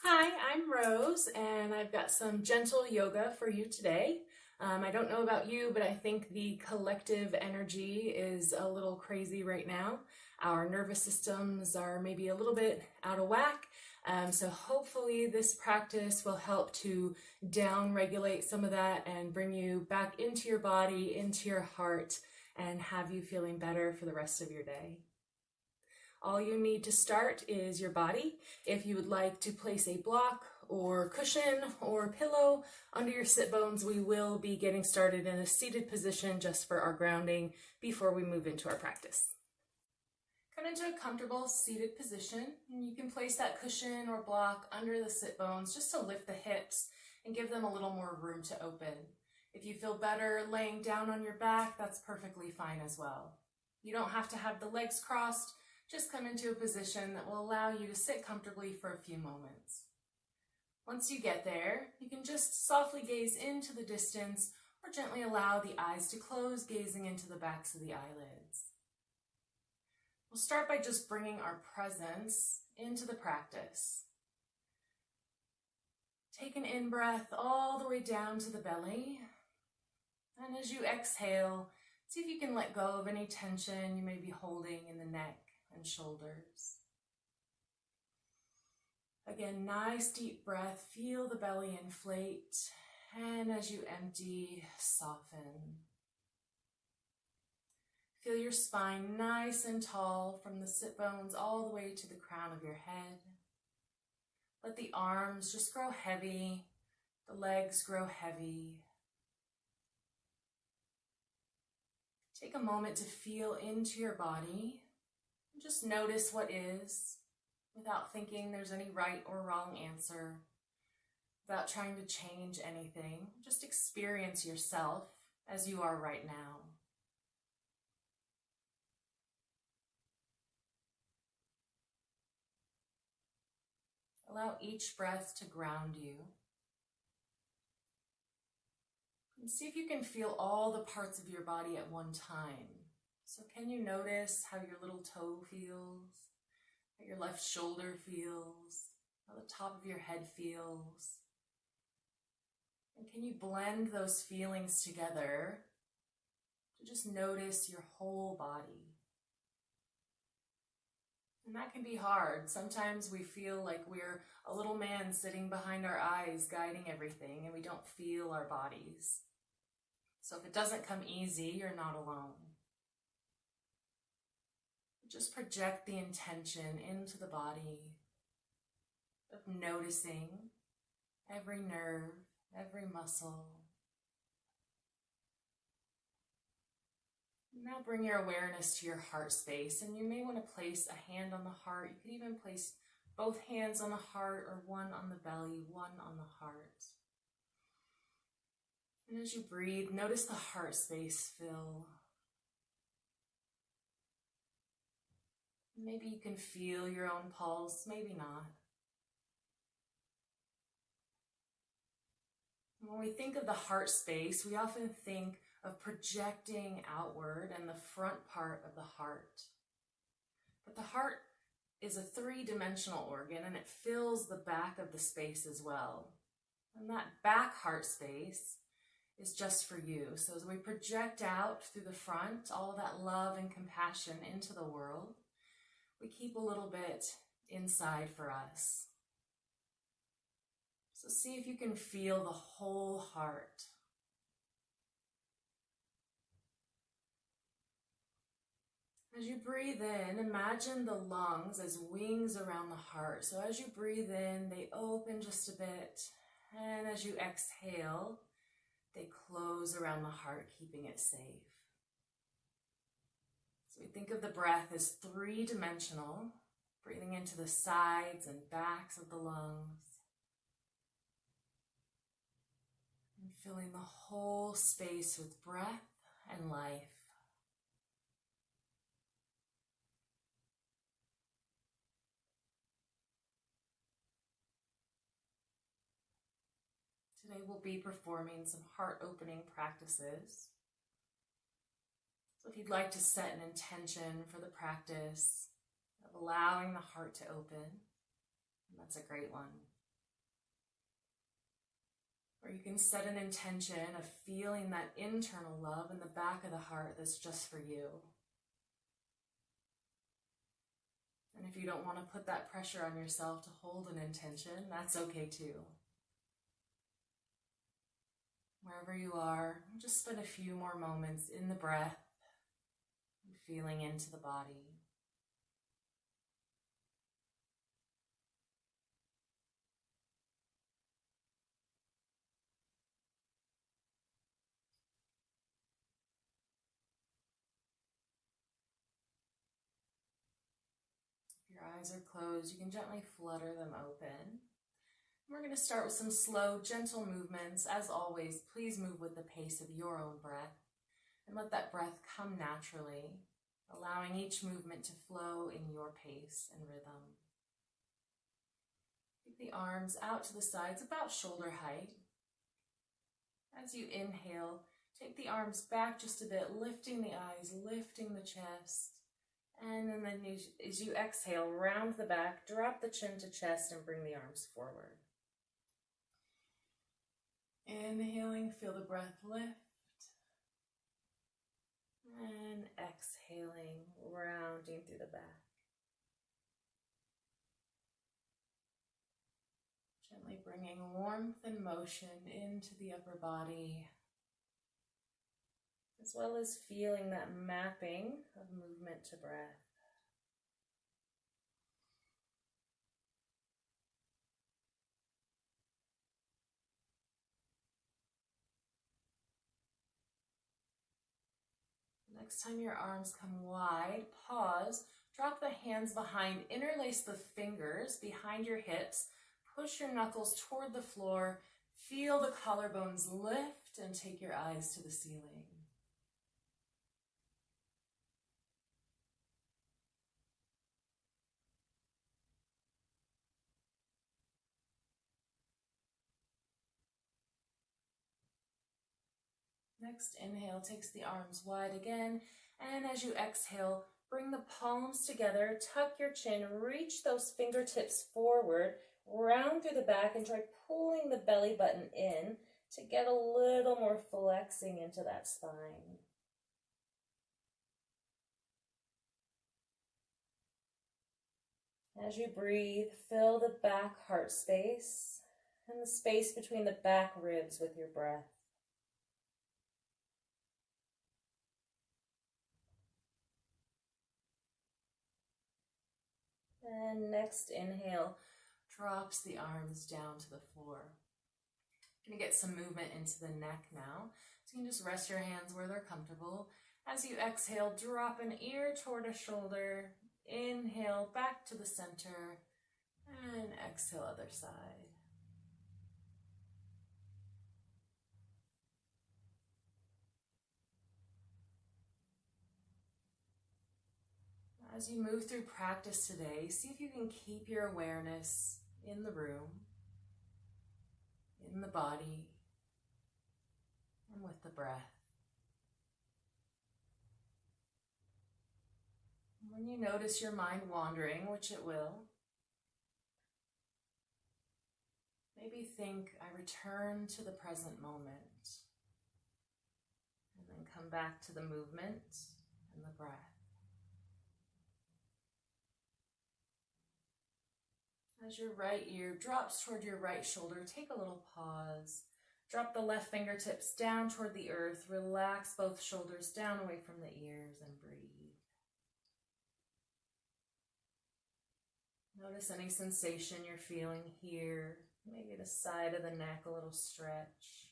Hi, I'm Rose, and I've got some gentle yoga for you today. I don't know about you, but I think the collective energy is a little crazy right now. Our nervous systems are maybe a little bit out of whack. So hopefully this practice will help to down-regulate some of that and bring you back into your body, into your heart, and have you feeling better for the rest of your day. All you need to start is your body. If you would like to place a block or cushion or pillow under your sit bones, we will be getting started in a seated position just for our grounding before we move into our practice. Come into a comfortable seated position, and you can place that cushion or block under the sit bones just to lift the hips and give them a little more room to open. If you feel better laying down on your back, that's perfectly fine as well. You don't have to have the legs crossed. Just come into a position that will allow you to sit comfortably for a few moments. Once you get there, you can just softly gaze into the distance or gently allow the eyes to close, gazing into the backs of the eyelids. We'll start by just bringing our presence into the practice. Take an in-breath all the way down to the belly. And as you exhale, see if you can let go of any tension you may be holding in the neck and shoulders. Again, nice deep breath. Feel the belly inflate, and as you empty, soften. Feel your spine nice and tall from the sit bones all the way to the crown of your head. Let the arms just grow heavy, the legs grow heavy. Take a moment to feel into your body. Just notice what is, without thinking there's any right or wrong answer, without trying to change anything. Just experience yourself as you are right now. Allow each breath to ground you. And see if you can feel all the parts of your body at one time. So can you notice how your little toe feels, how your left shoulder feels, how the top of your head feels? And can you blend those feelings together to just notice your whole body? And that can be hard. Sometimes we feel like we're a little man sitting behind our eyes guiding everything, and we don't feel our bodies. So if it doesn't come easy, you're not alone. Just project the intention into the body of noticing every nerve, every muscle. Now bring your awareness to your heart space, and you may want to place a hand on the heart. You could even place both hands on the heart or one on the belly, one on the heart. And as you breathe, notice the heart space fill. Maybe you can feel your own pulse, maybe not. When we think of the heart space, we often think of projecting outward and the front part of the heart. But the heart is a three-dimensional organ, and it fills the back of the space as well. And that back heart space is just for you. So as we project out through the front, all of that love and compassion into the world, we keep a little bit inside for us. So see if you can feel the whole heart. As you breathe in, imagine the lungs as wings around the heart. So as you breathe in, they open just a bit. And as you exhale, they close around the heart, keeping it safe. So we think of the breath as three-dimensional, breathing into the sides and backs of the lungs, and filling the whole space with breath and life. Today we'll be performing some heart-opening practices. So if you'd like to set an intention for the practice of allowing the heart to open, that's a great one. Or you can set an intention of feeling that internal love in the back of the heart that's just for you. And if you don't want to put that pressure on yourself to hold an intention, that's okay too. Wherever you are, just spend a few more moments in the breath, feeling into the body. If your eyes are closed, you can gently flutter them open. We're going to start with some slow, gentle movements. As always, please move with the pace of your own breath and let that breath come naturally, allowing each movement to flow in your pace and rhythm. Keep the arms out to the sides, about shoulder height. As you inhale, take the arms back just a bit, lifting the eyes, lifting the chest. And then as you exhale, round the back, drop the chin to chest and bring the arms forward. Inhaling, feel the breath lift. And exhaling, rounding through the back. Gently bringing warmth and motion into the upper body, as well as feeling that mapping of movement to breath. Next time your arms come wide, pause, drop the hands behind, interlace the fingers behind your hips, push your knuckles toward the floor, feel the collarbones lift, and take your eyes to the ceiling. Next inhale takes the arms wide again, and as you exhale, bring the palms together, tuck your chin, reach those fingertips forward, round through the back, and try pulling the belly button in to get a little more flexing into that spine. As you breathe, fill the back heart space and the space between the back ribs with your breath. And next inhale drops the arms down to the floor. You're going to get some movement into the neck now. So you can just rest your hands where they're comfortable. As you exhale, drop an ear toward a shoulder. Inhale back to the center. And exhale other side. As you move through practice today, see if you can keep your awareness in the room, in the body, and with the breath. When you notice your mind wandering, which it will, maybe think, I return to the present moment, and then come back to the movement and the breath. As your right ear drops toward your right shoulder, take a little pause. Drop the left fingertips down toward the earth. Relax both shoulders down away from the ears and breathe. Notice any sensation you're feeling here. Maybe the side of the neck, a little stretch.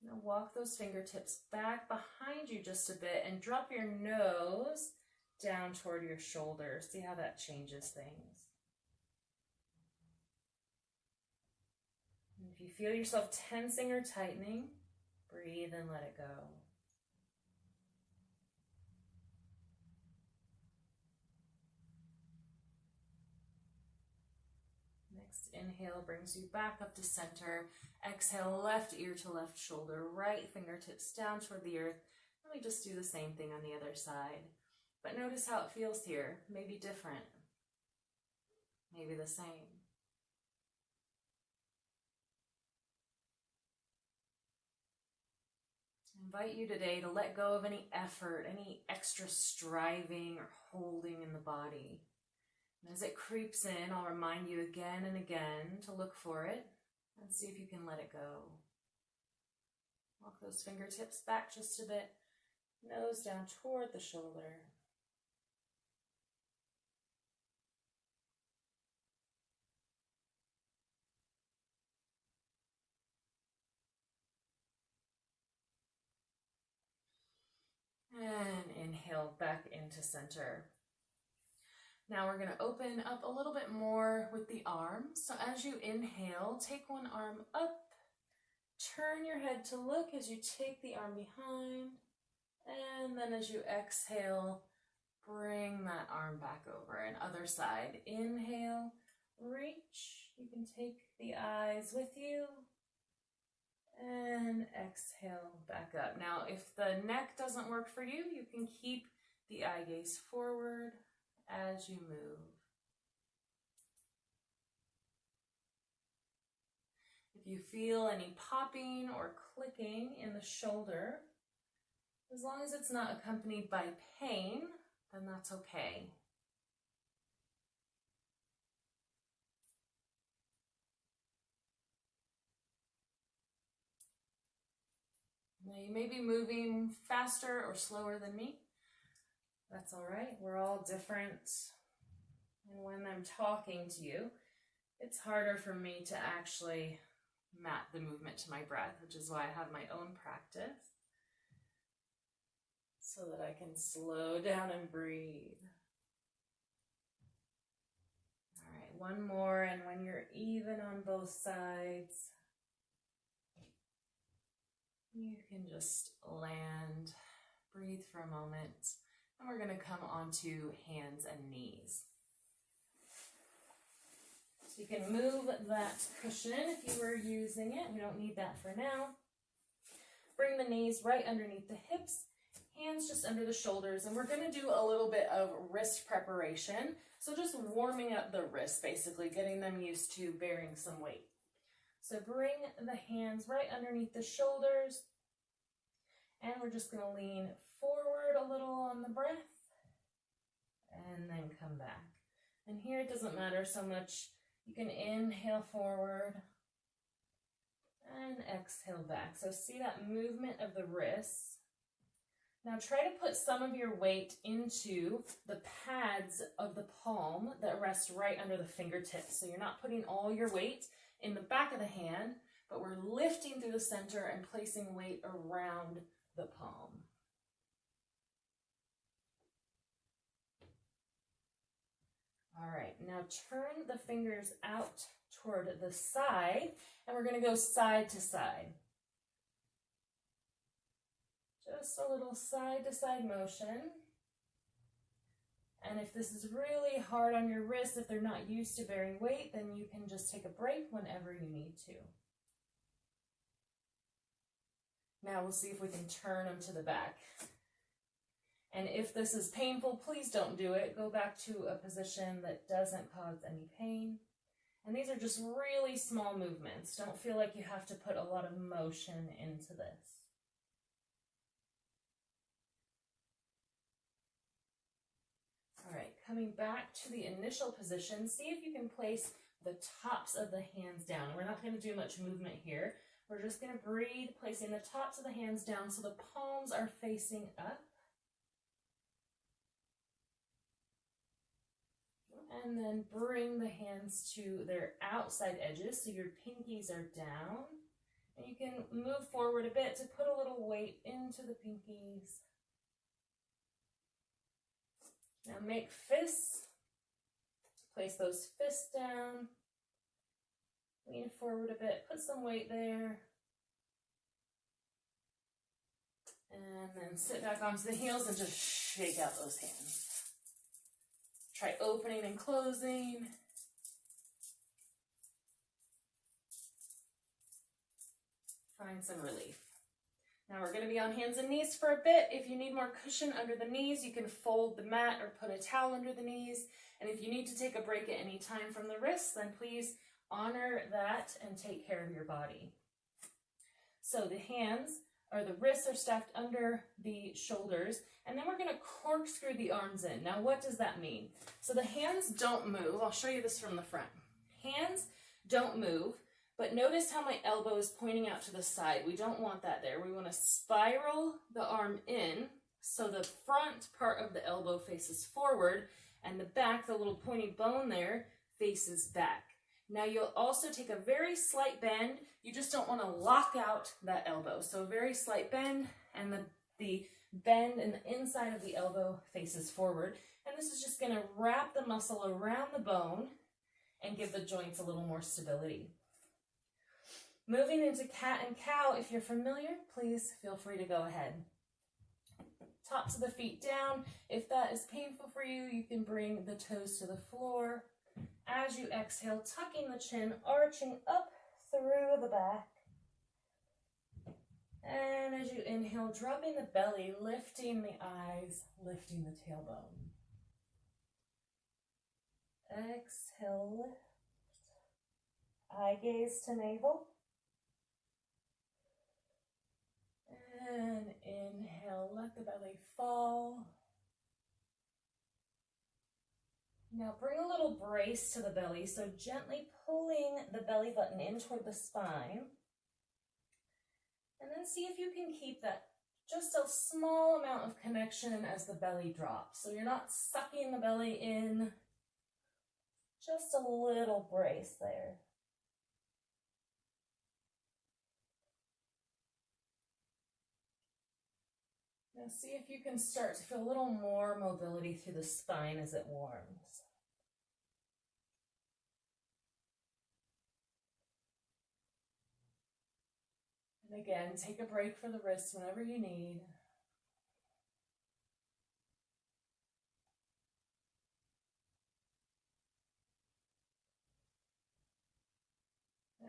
Now walk those fingertips back behind you just a bit and drop your nose down toward your shoulders. See how that changes things. And if you feel yourself tensing or tightening, breathe and let it go. Next inhale brings you back up to center. Exhale, left ear to left shoulder, right fingertips down toward the earth. Let me just do the same thing on the other side. But notice how it feels here. Maybe different, maybe the same. invite you today to let go of any effort, any extra striving or holding in the body. And as it creeps in, I'll remind you again and again to look for it and see if you can let it go. Walk those fingertips back just a bit, nose down toward the shoulder. And inhale back into center. Now we're going to open up a little bit more with the arms. So as you inhale, take one arm up, turn your head to look as you take the arm behind, and then as you exhale, bring that arm back over. And other side, inhale, reach. You can take the eyes with you. And exhale back up. Now, if the neck doesn't work for you, you can keep the eye gaze forward as you move. If you feel any popping or clicking in the shoulder, as long as it's not accompanied by pain, then that's okay. Now you may be moving faster or slower than me. That's all right. We're all different. And when I'm talking to you, it's harder for me to actually map the movement to my breath, which is why I have my own practice, so that I can slow down and breathe. All right, one more, and when you're even on both sides, you can just land, breathe for a moment, and we're going to come onto hands and knees. So you can move that cushion if you were using it. We don't need that for now. Bring the knees right underneath the hips, hands just under the shoulders, and we're going to do a little bit of wrist preparation. So just warming up the wrists, basically getting them used to bearing some weight. So bring the hands right underneath the shoulders, and we're just going to lean forward a little on the breath, and then come back. And here it doesn't matter so much. You can inhale forward and exhale back. So see that movement of the wrists. Now try to put some of your weight into the pads of the palm that rest right under the fingertips. So you're not putting all your weight in the back of the hand, but we're lifting through the center and placing weight around the palm. All right, now turn the fingers out toward the side, and we're going to go side to side. Just a little side to side motion. And if this is really hard on your wrists, if they're not used to bearing weight, then you can just take a break whenever you need to. Now we'll see if we can turn them to the back. And if this is painful, please don't do it. Go back to a position that doesn't cause any pain. And these are just really small movements. Don't feel like you have to put a lot of motion into this. All right, coming back to the initial position, see if you can place the tops of the hands down. We're not going to do much movement here. We're just going to breathe, placing the tops of the hands down so the palms are facing up. And then bring the hands to their outside edges so your pinkies are down. And you can move forward a bit to put a little weight into the pinkies. Now make fists. Place those fists down. Lean forward a bit, put some weight there. And then sit back onto the heels and just shake out those hands. Try opening and closing. Find some relief. Now we're going to be on hands and knees for a bit. If you need more cushion under the knees, you can fold the mat or put a towel under the knees. And if you need to take a break at any time from the wrists, then please honor that and take care of your body. So the hands or the wrists are stacked under the shoulders, and then we're going to corkscrew the arms in. Now, what does that mean? So the hands don't move. I'll show you this from the front. Hands don't move, but notice how my elbow is pointing out to the side. We don't want that there. We want to spiral the arm in so the front part of the elbow faces forward, and the back, the little pointy bone there, faces back. Now you'll also take a very slight bend. You just don't want to lock out that elbow. So a very slight bend, and the bend in the inside of the elbow faces forward. And this is just going to wrap the muscle around the bone and give the joints a little more stability. Moving into cat and cow, if you're familiar, please feel free to go ahead. Tops of the feet down. If that is painful for you, you can bring the toes to the floor. As you exhale, tucking the chin, arching up through the back. And as you inhale, dropping the belly, lifting the eyes, lifting the tailbone. Exhale, lift. Eye gaze to navel. And inhale, let the belly fall. Now bring a little brace to the belly, so gently pulling the belly button in toward the spine. And then see if you can keep that just a small amount of connection as the belly drops. So you're not sucking the belly in, just a little brace there. Now see if you can start to feel a little more mobility through the spine as it warms. And again, take a break for the wrists whenever you need.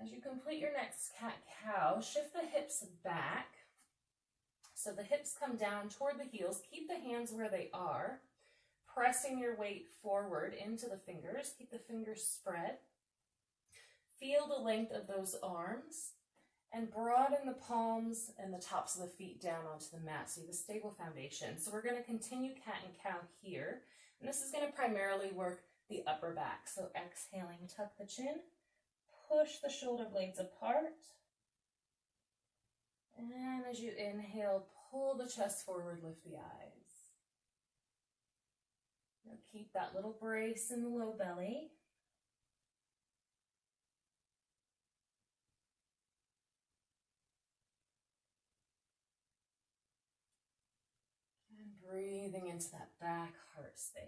As you complete your next cat-cow, shift the hips back. So the hips come down toward the heels. Keep the hands where they are, pressing your weight forward into the fingers. Keep the fingers spread. Feel the length of those arms and broaden the palms and the tops of the feet down onto the mat so you have a stable foundation. So we're going to continue cat and cow here. And this is going to primarily work the upper back. So exhaling, tuck the chin, push the shoulder blades apart. And as you inhale, pull the chest forward, lift the eyes. Now keep that little brace in the low belly. And breathing into that back heart space.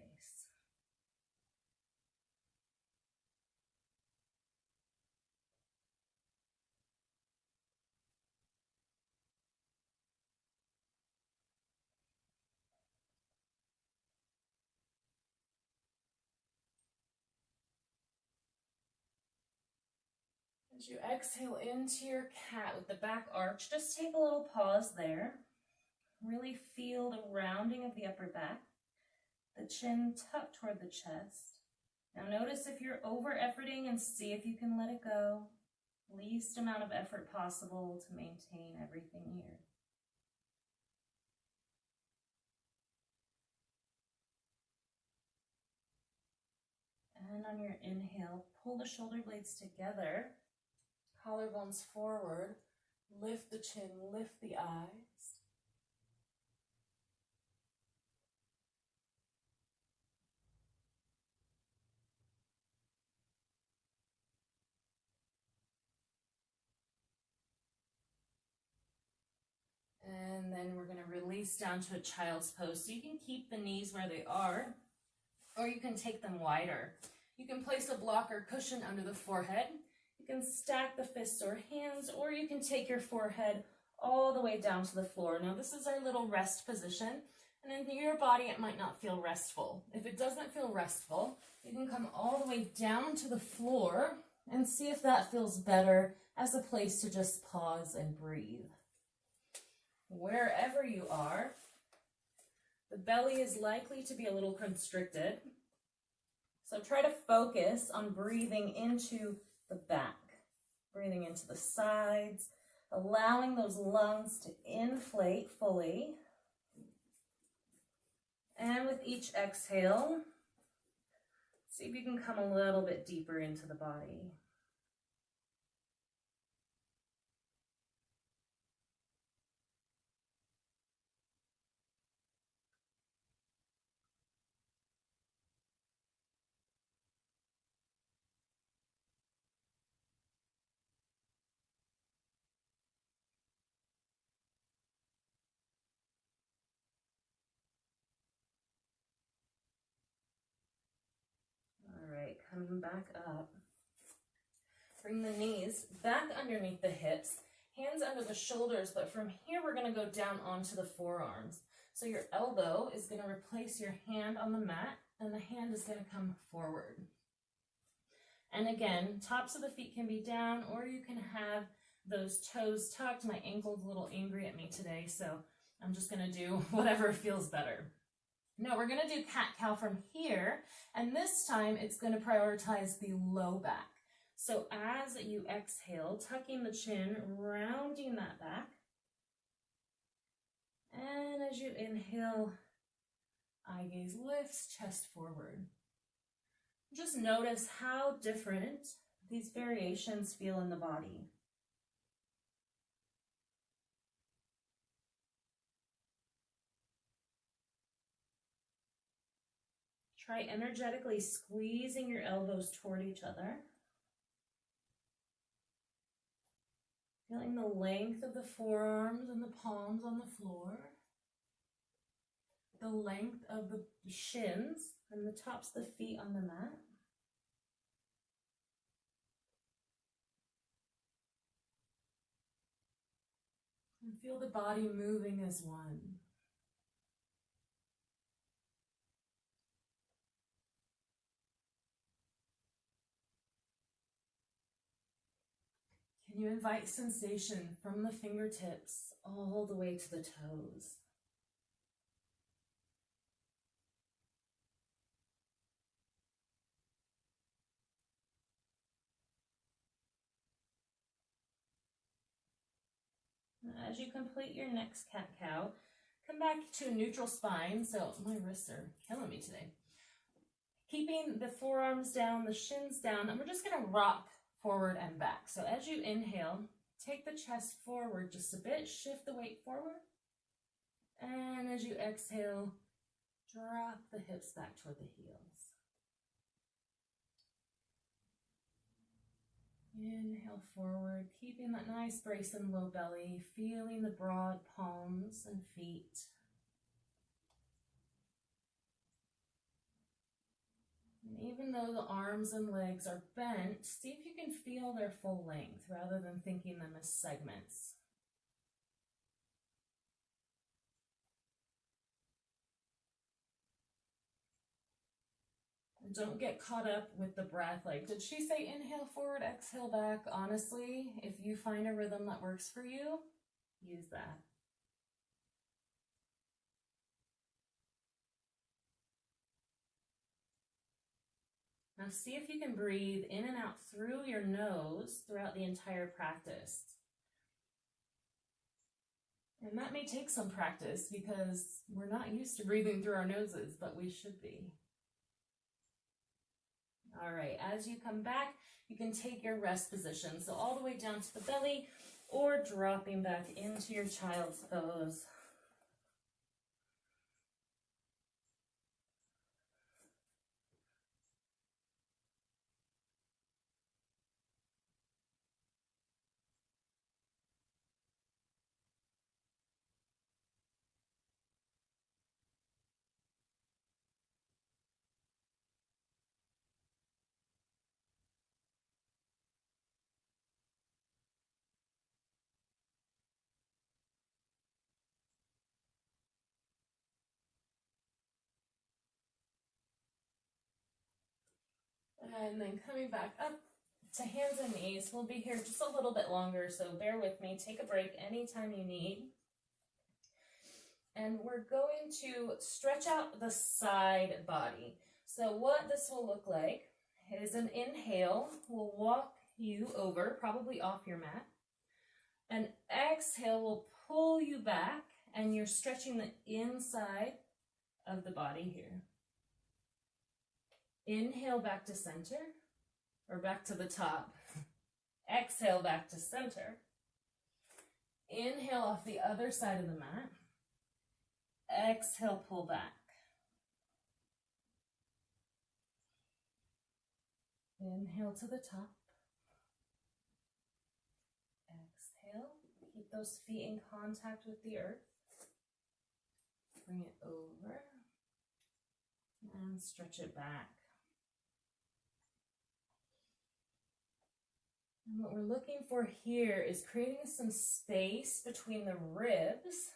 As you exhale into your cat with the back arch, just take a little pause there. Really feel the rounding of the upper back, the chin tucked toward the chest. Now notice if you're over-efforting and see if you can let it go. Least amount of effort possible to maintain everything here. And on your inhale, pull the shoulder blades together. Collarbones forward, lift the chin, lift the eyes. And then we're going to release down to a child's pose. So you can keep the knees where they are, or you can take them wider. You can place a block or cushion under the forehead. You can stack the fists or hands, or you can take your forehead all the way down to the floor. Now this is our little rest position, and in your body it might not feel restful. If it doesn't feel restful, you can come all the way down to the floor and see if that feels better as a place to just pause and breathe. Wherever you are, the belly is likely to be a little constricted, so try to focus on breathing into the back, breathing into the sides allowing those lungs to inflate fully. And with each exhale, see if you can come a little bit deeper into the body. All right, coming back up. Bring the knees back underneath the hips, hands under the shoulders, but from here we're going to go down onto the forearms. So your elbow is going to replace your hand on the mat, and the hand is going to come forward. And again, tops of the feet can be down, or you can have those toes tucked. My ankle's a little angry at me today, so I'm just going to do whatever feels better. No, we're going to do cat-cow from here, and this time it's going to prioritize the low back. So as you exhale, tucking the chin, rounding that back. And as you inhale, eye gaze lifts, chest forward. Just notice how different these variations feel in the body. Try energetically squeezing your elbows toward each other. Feeling the length of the forearms and the palms on the floor. The length of the shins and the tops of the feet on the mat. And feel the body moving as one. Can you invite sensation from the fingertips all the way to the toes? As you complete your next cat-cow, come back to a neutral spine. So my wrists are killing me today. Keeping the forearms down, the shins down, and we're just going to rock forward and back. So as you inhale, take the chest forward just a bit, shift the weight forward. And as you exhale, drop the hips back toward the heels. Inhale forward, keeping that nice brace in low belly, feeling the broad palms and feet. And even though the arms and legs are bent, see if you can feel their full length rather than thinking them as segments. And don't get caught up with the breath. Like, did she say inhale forward, exhale back? Honestly, if you find a rhythm that works for you, use that. Now see if you can breathe in and out through your nose throughout the entire practice. And that may take some practice because we're not used to breathing through our noses, but we should be. All right, as you come back, you can take your rest position. So all the way down to the belly or dropping back into your child's pose. And then coming back up to hands and knees. We'll be here just a little bit longer, so bear with me. Take a break anytime you need. And we're going to stretch out the side body. So what this will look like is an inhale will walk you over, probably off your mat. And exhale will pull you back, and you're stretching the inside of the body here. Inhale back to center, or back to the top. Exhale back to center. Inhale off the other side of the mat. Exhale, pull back. Inhale to the top. Exhale. Keep those feet in contact with the earth. Bring it over. And stretch it back. And what we're looking for here is creating some space between the ribs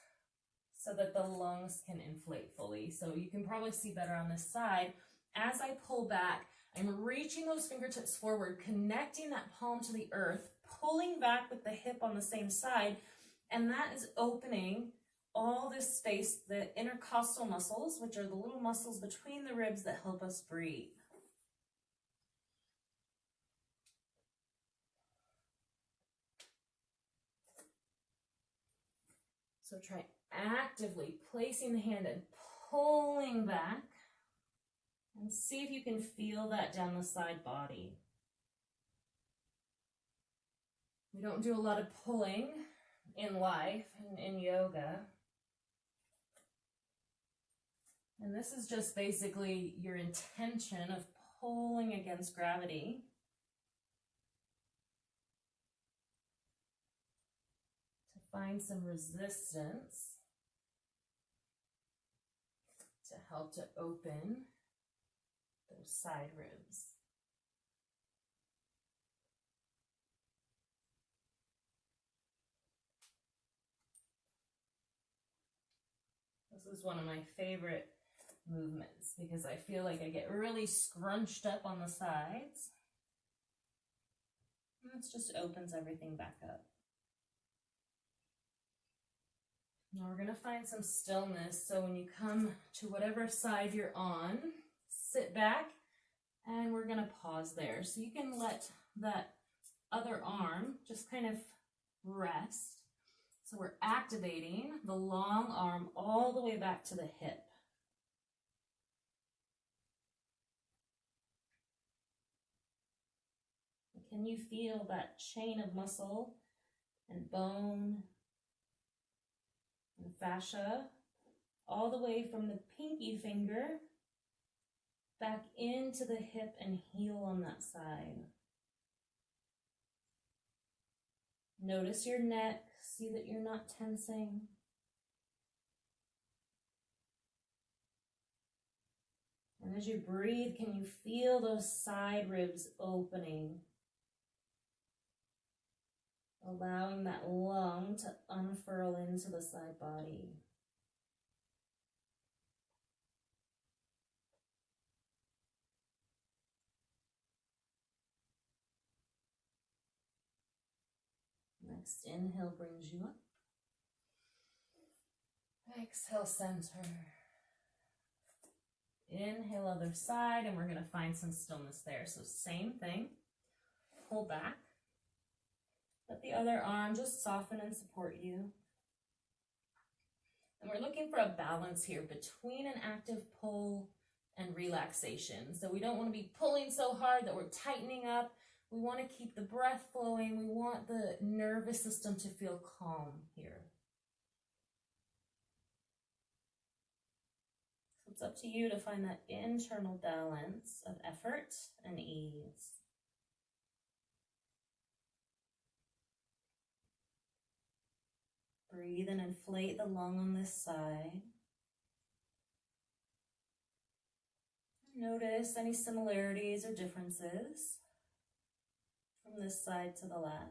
so that the lungs can inflate fully. So you can probably see better on this side. As I pull back, I'm reaching those fingertips forward, connecting that palm to the earth, pulling back with the hip on the same side, and that is opening all this space, the intercostal muscles, which are the little muscles between the ribs that help us breathe. So try actively placing the hand and pulling back, and see if you can feel that down the side body. We don't do a lot of pulling in life and in yoga. And this is just basically your intention of pulling against gravity. To find some resistance to help to open those side ribs. This is one of my favorite movements because I feel like I get really scrunched up on the sides. And this just opens everything back up. Now we're going to find some stillness. So when you come to whatever side you're on, sit back, and we're going to pause there. So you can let that other arm just kind of rest. So we're activating the long arm all the way back to the hip. Can you feel that chain of muscle and bone and fascia all the way from the pinky finger back into the hip and heel on that side? Notice your neck. See that you're not tensing. And as you breathe, can you feel those side ribs opening? Allowing that lung to unfurl into the side body. Next inhale brings you up. Exhale, center. Inhale, other side, and we're going to find some stillness there. So same thing. Pull back. Let the other arm just soften and support you. And we're looking for a balance here between an active pull and relaxation. So we don't want to be pulling so hard that we're tightening up. We want to keep the breath flowing. We want the nervous system to feel calm here. So it's up to you to find that internal balance of effort and ease. Breathe and inflate the lung on this side. Notice any similarities or differences from this side to the last.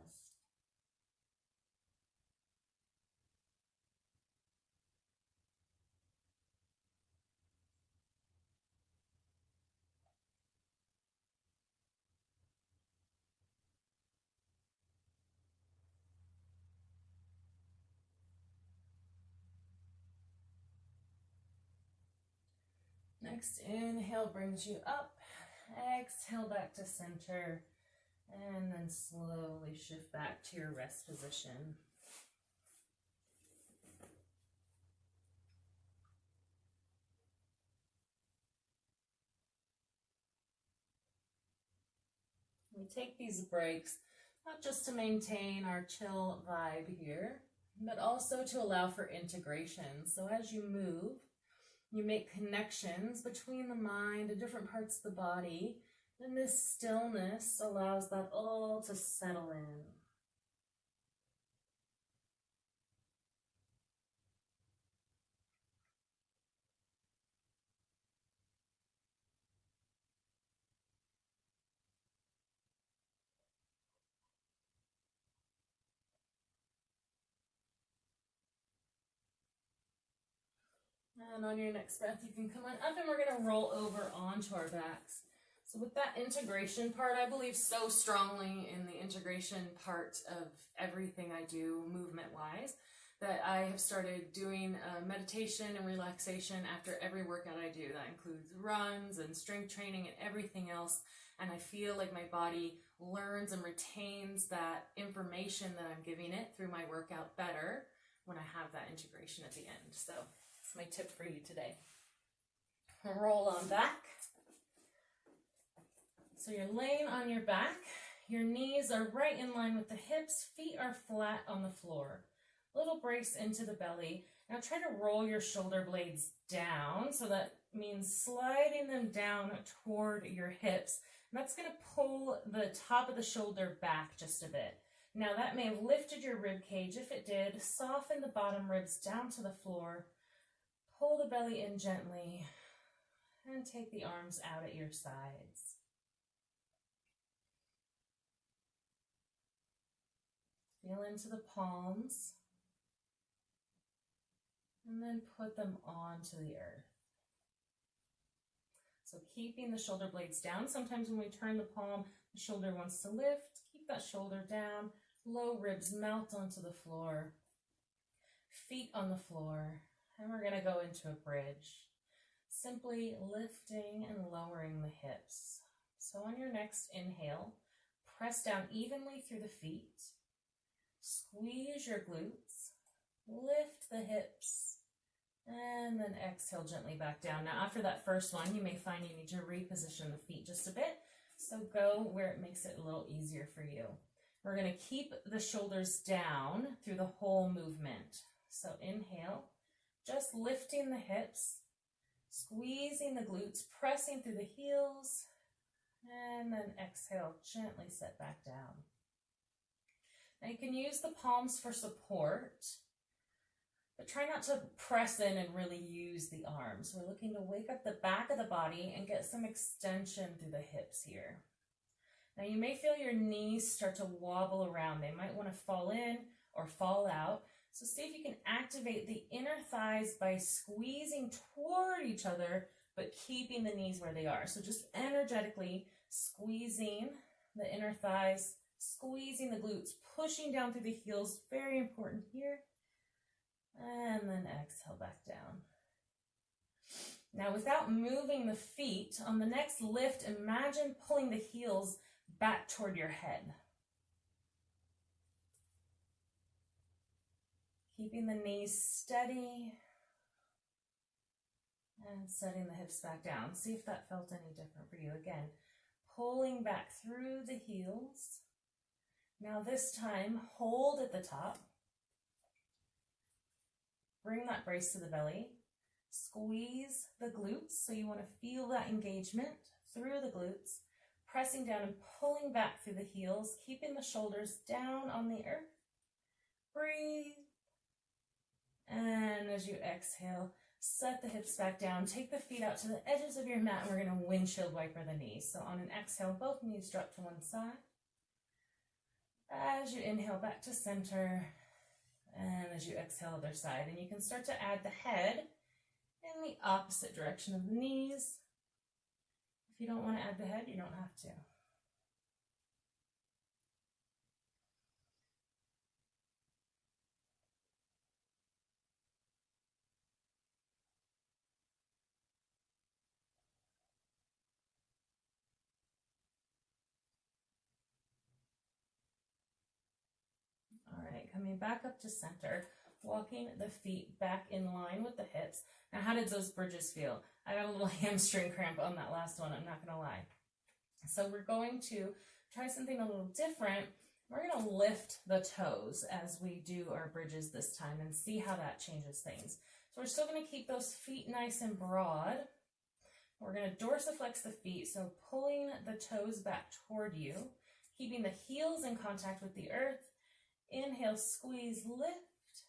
Next inhale brings you up. Exhale back to center. And then slowly shift back to your rest position. we take these breaks, not just to maintain our chill vibe here, but also to allow for integration. So as you move, you make connections between the mind and different parts of the body, and this stillness allows that all to settle in. And on your next breath, you can come on up and we're going to roll over onto our backs. So with that integration part, I believe so strongly in the integration part of everything I do movement-wise that I have started doing meditation and relaxation after every workout I do. That includes runs and strength training and everything else. And I feel like my body learns and retains that information that I'm giving it through my workout better when I have that integration at the end. So that's my tip for you today. Roll on back. So you're laying on your back, your knees are right in line with the hips, feet are flat on the floor. Little brace into the belly. Now try to roll your shoulder blades down, so that means sliding them down toward your hips. And that's going to pull the top of the shoulder back just a bit. Now that may have lifted your rib cage. If it did, soften the bottom ribs down to the floor. Pull the belly in gently and take the arms out at your sides. Feel into the palms and then put them onto the earth. So keeping the shoulder blades down. Sometimes when we turn the palm, the shoulder wants to lift. Keep that shoulder down. Low ribs melt onto the floor. Feet on the floor. And we're going to go into a bridge. Simply lifting and lowering the hips. So on your next inhale, press down evenly through the feet. Squeeze your glutes. Lift the hips. And then exhale gently back down. Now after that first one, you may find you need to reposition the feet just a bit. So go where it makes it a little easier for you. We're going to keep the shoulders down through the whole movement. So inhale, just lifting the hips, squeezing the glutes, pressing through the heels, and then exhale, gently set back down. Now you can use the palms for support, but try not to press in and really use the arms. We're looking to wake up the back of the body and get some extension through the hips here. Now you may feel your knees start to wobble around. They might want to fall in or fall out. So see if you can activate the inner thighs by squeezing toward each other, but keeping the knees where they are. So just energetically squeezing the inner thighs, squeezing the glutes, pushing down through the heels. Very important here. And then exhale back down. Now without moving the feet, on the next lift, imagine pulling the heels back toward your head. Keeping the knees steady and setting the hips back down. See if that felt any different for you. Again, pulling back through the heels. Now this time, hold at the top. Bring that brace to the belly. Squeeze the glutes, so you want to feel that engagement through the glutes. Pressing down and pulling back through the heels, keeping the shoulders down on the earth. Breathe. And as you exhale, set the hips back down. Take the feet out to the edges of your mat, and we're going to windshield wiper the knees. So on an exhale, both knees drop to one side. As you inhale back to center, and as you exhale, other side. And you can start to add the head in the opposite direction of the knees. If you don't want to add the head, you don't have to. Coming back up to center, walking the feet back in line with the hips. Now, how did those bridges feel? I got a little hamstring cramp on that last one, I'm not going to lie. So we're going to try something a little different. We're going to lift the toes as we do our bridges this time and see how that changes things. So we're still going to keep those feet nice and broad. We're going to dorsiflex the feet, so pulling the toes back toward you, keeping the heels in contact with the earth. Inhale, squeeze, lift,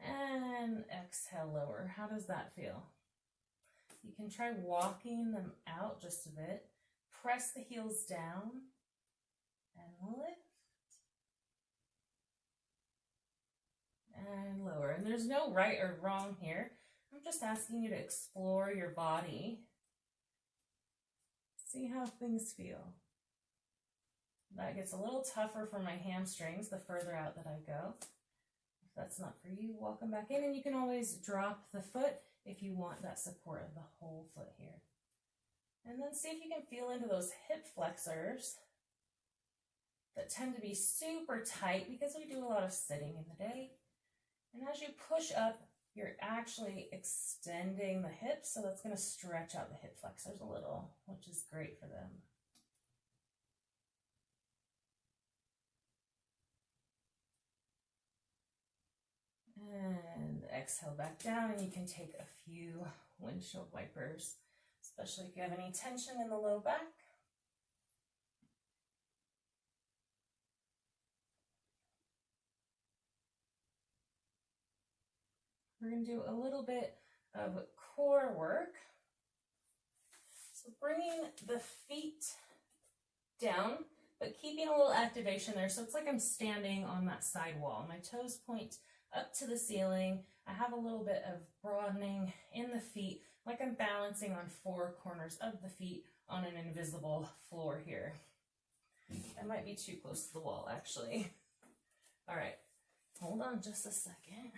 and exhale, lower. How does that feel? You can try walking them out just a bit. Press the heels down and lift and lower. And there's no right or wrong here. I'm just asking you to explore your body. See how things feel. That gets a little tougher for my hamstrings the further out that I go. If that's not for you, walk them back in, and you can always drop the foot if you want that support of the whole foot here. And then see if you can feel into those hip flexors that tend to be super tight because we do a lot of sitting in the day. And as you push up, you're actually extending the hips, so that's going to stretch out the hip flexors a little, which is great for them. And exhale back down, and you can take a few windshield wipers, especially if you have any tension in the low back. We're going to do a little bit of core work. So bringing the feet down, but keeping a little activation there. So it's like I'm standing on that side wall. My toes point up to the ceiling. I have a little bit of broadening in the feet, like I'm balancing on four corners of the feet on an invisible floor here. I might be too close to the wall, actually. All right, hold on just a second.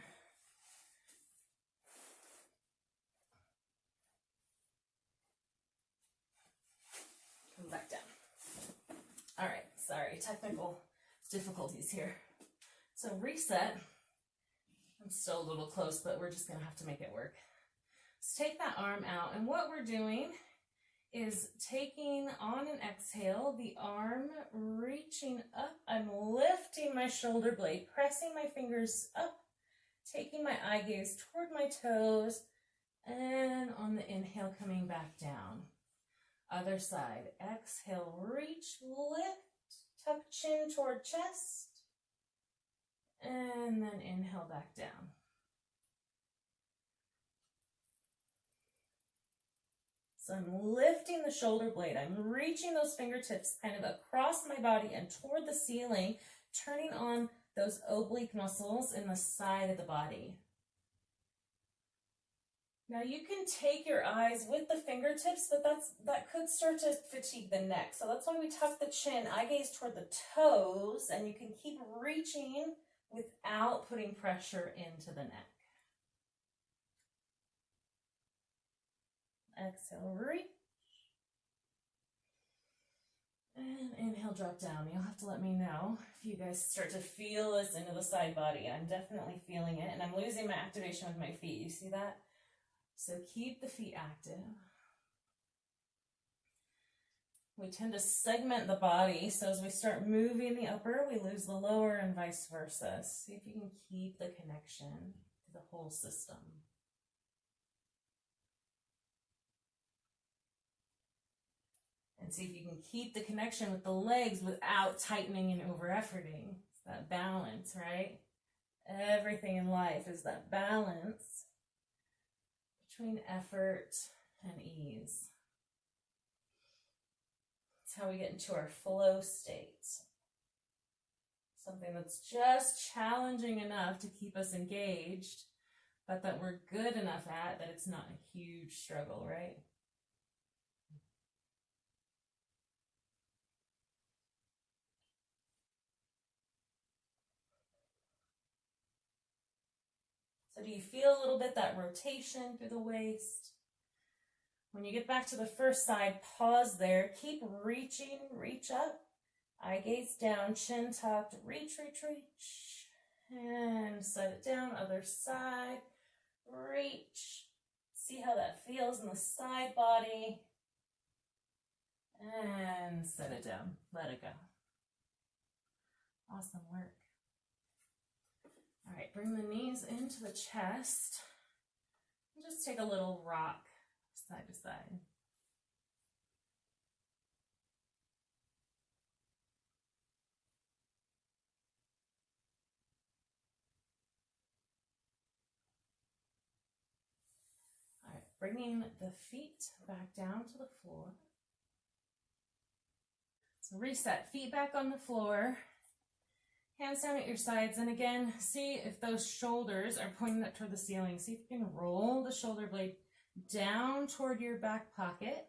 Come back down. All right, sorry, technical difficulties here. So reset. I'm still a little close, but we're just gonna have to make it work. So take that arm out, and what we're doing is taking on an exhale, the arm reaching up. I'm lifting my shoulder blade, pressing my fingers up, taking my eye gaze toward my toes, and on the inhale, coming back down. Other side, exhale, reach, lift, tuck chin toward chest, and then inhale back down. So I'm lifting the shoulder blade. I'm reaching those fingertips kind of across my body and toward the ceiling, turning on those oblique muscles in the side of the body. Now you can take your eyes with the fingertips, but that could start to fatigue the neck. So that's why we tuck the chin, eye gaze toward the toes, and you can keep reaching without putting pressure into the neck. Exhale, reach. And inhale, drop down. You'll have to let me know if you guys start to feel this into the side body. I'm definitely feeling it, and I'm losing my activation with my feet. You see that? So keep the feet active. We tend to segment the body, so as we start moving the upper, we lose the lower and vice versa. See if you can keep the connection to the whole system. And see if you can keep the connection with the legs without tightening and over-efforting. It's that balance, right? Everything in life is that balance between effort and ease. It's how we get into our flow state. Something that's just challenging enough to keep us engaged, but that we're good enough at that it's not a huge struggle, right? So do you feel a little bit that rotation through the waist? When you get back to the first side, pause there. Keep reaching, reach up. Eye gaze down, chin tucked, reach, reach, reach. And set it down, other side, reach. See how that feels in the side body. And set it down. Let it go. Awesome work. All right, bring the knees into the chest. And just take a little rock side to side. All right, bringing the feet back down to the floor. So reset, feet back on the floor. Hands down at your sides, and again, see if those shoulders are pointing up toward the ceiling. See if you can roll the shoulder blade down toward your back pocket.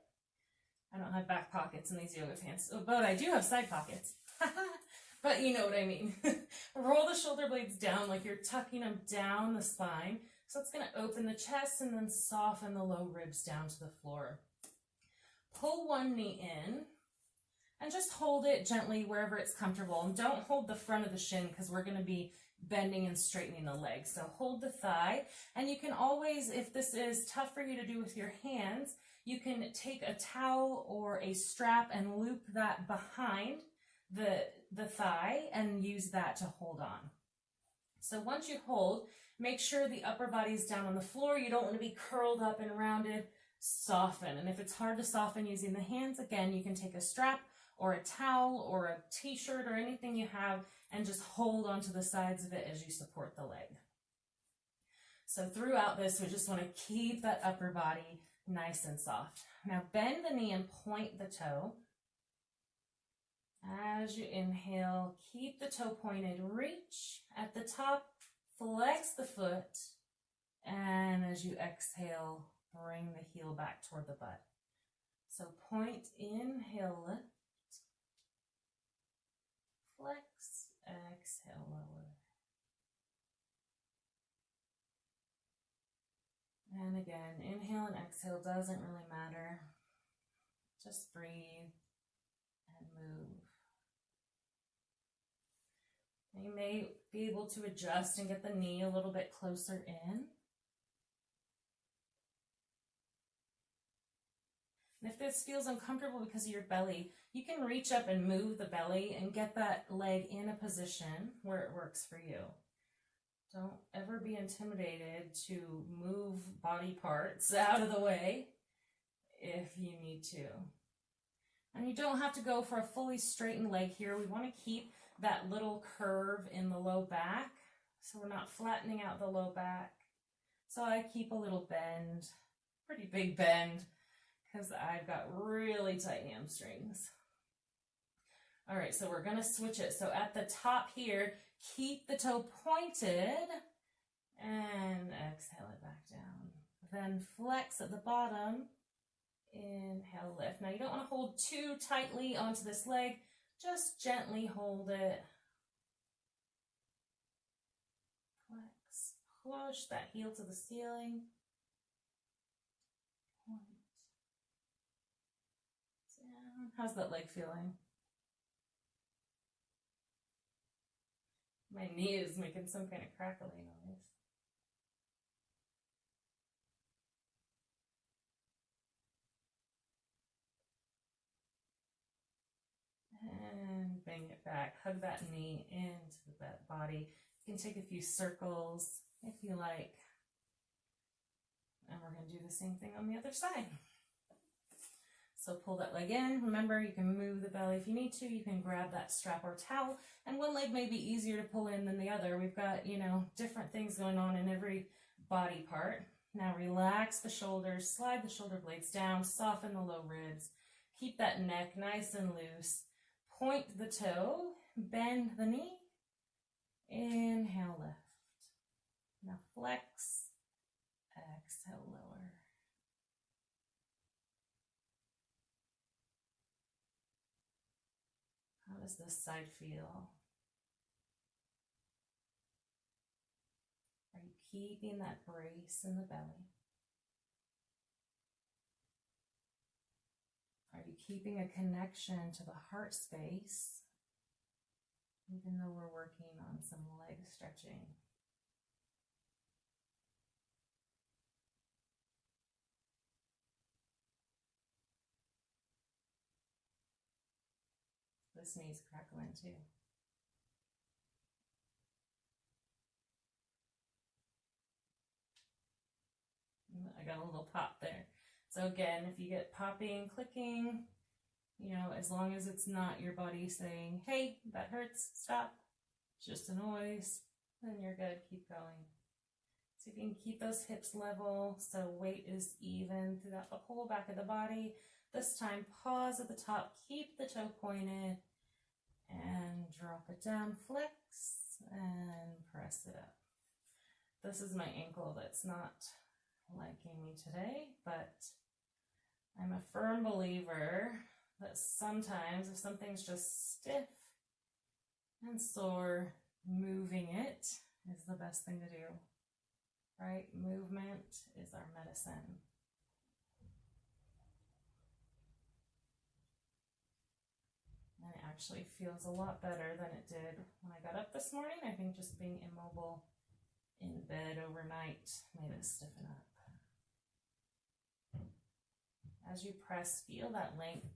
I don't have back pockets in these yoga pants, but I do have side pockets. But you know what I mean. Roll the shoulder blades down like you're tucking them down the spine. So it's going to open the chest and then soften the low ribs down to the floor. Pull one knee in. And just hold it gently wherever it's comfortable. And don't hold the front of the shin because we're going to be bending and straightening the leg. So hold the thigh. And you can always, if this is tough for you to do with your hands, you can take a towel or a strap and loop that behind the thigh and use that to hold on. So once you hold, make sure the upper body is down on the floor. You don't want to be curled up and rounded. Soften. And if it's hard to soften using the hands, again, you can take a strap or a towel or a t-shirt or anything you have and just hold onto the sides of it as you support the leg. So throughout this, we just want to keep that upper body nice and soft. Now bend the knee and point the toe. As you inhale, keep the toe pointed, reach at the top, flex the foot, and as you exhale, bring the heel back toward the butt. So point, inhale, lift. Flex, exhale, lower. And again, inhale and exhale, doesn't really matter. Just breathe and move. You may be able to adjust and get the knee a little bit closer in. And if this feels uncomfortable because of your belly, you can reach up and move the belly and get that leg in a position where it works for you. Don't ever be intimidated to move body parts out of the way if you need to. And you don't have to go for a fully straightened leg here. We want to keep that little curve in the low back so we're not flattening out the low back. So I keep a little bend, pretty big bend, because I've got really tight hamstrings. All right, so we're gonna switch it. So at the top here, keep the toe pointed and exhale it back down. Then flex at the bottom, inhale, lift. Now you don't wanna hold too tightly onto this leg, just gently hold it. Flex, push that heel to the ceiling. Point. Down. How's that leg feeling? My knee is making some kind of crackling noise. And bring it back. Hug that knee into the body. You can take a few circles if you like. And we're going to do the same thing on the other side. So pull that leg in. Remember, you can move the belly if you need to. You can grab that strap or towel. And one leg may be easier to pull in than the other. We've got, different things going on in every body part. Now relax the shoulders, slide the shoulder blades down, soften the low ribs. Keep that neck nice and loose. Point the toe, bend the knee. Inhale, lift. Now flex, exhale, lower. How does this side feel? Are you keeping that brace in the belly? Are you keeping a connection to the heart space, even though we're working on some leg stretching? This knee's crackling too. I got a little pop there. So again, if you get popping, clicking, you know, as long as it's not your body saying, hey, that hurts, stop, it's just a noise, then you're good, keep going. So you can keep those hips level so weight is even throughout the whole back of the body. This time, pause at the top, keep the toe pointed, and drop it down, flex, and press it up. This is my ankle that's not liking me today, but I'm a firm believer that sometimes if something's just stiff and sore, moving it is the best thing to do, right? Movement is our medicine. And it actually feels a lot better than it did when I got up this morning. I think just being immobile in bed overnight made it stiffen up. As you press, feel that length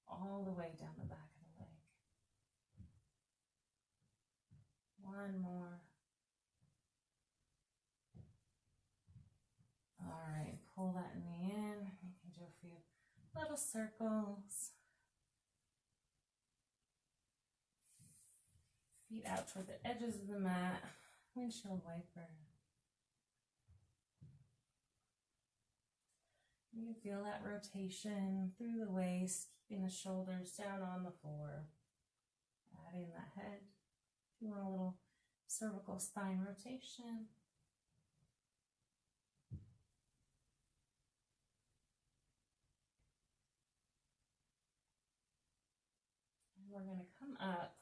all the way down the back of the leg. One more. All right, pull that knee in. You can do a few little circles. Feet out toward the edges of the mat. Windshield wiper. You can feel that rotation through the waist, keeping the shoulders down on the floor. Adding that head. If you want a little cervical spine rotation. And we're going to come up.